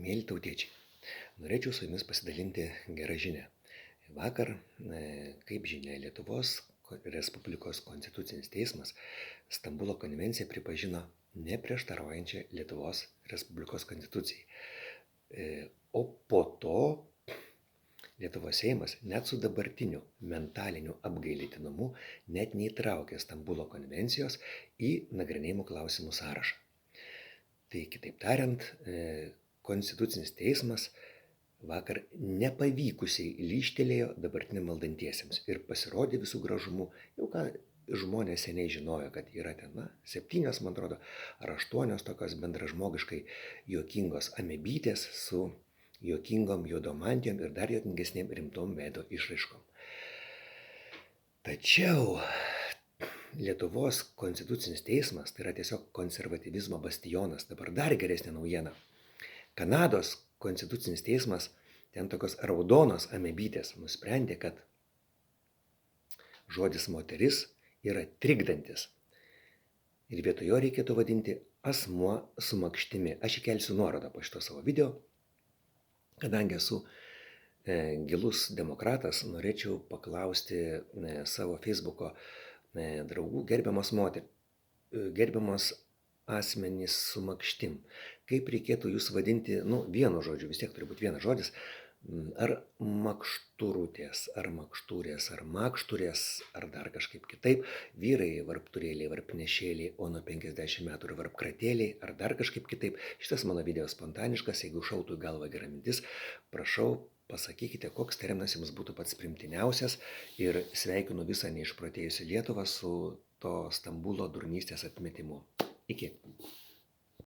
Mėly tautiečiai, norėčiau su jumis pasidalinti gerą žinią. Vakar, kaip žinia, Lietuvos Respublikos Konstitucinis teismas Stambulo konvenciją pripažino neprieštaraujančią Lietuvos Respublikos konstitucijai. O po to Lietuvos Seimas net su dabartiniu mentaliniu apgailėtinumu net neįtraukė Stambulo konvencijos į nagrinėjimų klausimų sąrašą. Tai kitaip tariant, Konstitucinis teismas vakar nepavykusiai lyžtelėjo dabartiniam valdantiesiems ir pasirodė visų gražumu, jau ką žmonės seniai žinojo, kad yra ten 7, man atrodo, ar 8 tokios bendražmogiškai juokingos amebytės su juokingom juodomantijom ir dar juokingesnėm rimtom veido išraiškom. Tačiau Lietuvos Konstitucinis teismas tai yra tiesiog konservatyvizmo bastionas. Dabar dar geresnė naujiena. Kanados Konstitucinis teismas, ten tokios raudonos amebytės, nusprendė, kad žodis moteris yra trikdantis. Ir vietoj jo reikėtų vadinti asmuo su makštimi. Aš įkelsiu nuorodą po šito savo video. Kadangi esu gilus demokratas, norėčiau paklausti savo Facebooko draugų, gerbiamos asmenys su makštim. Kaip reikėtų jūs vadinti, vienu žodžiu, vis tiek turi būti vienas žodis, ar makšturutės, ar makštūrės, ar makšturės, ar dar kažkaip kitaip, vyrai varpturėliai, varpnešėliai, o nuo 50 metų ir varpkratėliai, ar dar kažkaip kitaip. Šitas mano video spontaniškas, jeigu šautų į galvą gera mintis, prašau, pasakykite, koks terminas jums būtų pats primtiniausias ir sveikinu visą neišprotėjusią Lietuvą su to Stambulo durnystės atmetimu. Iki.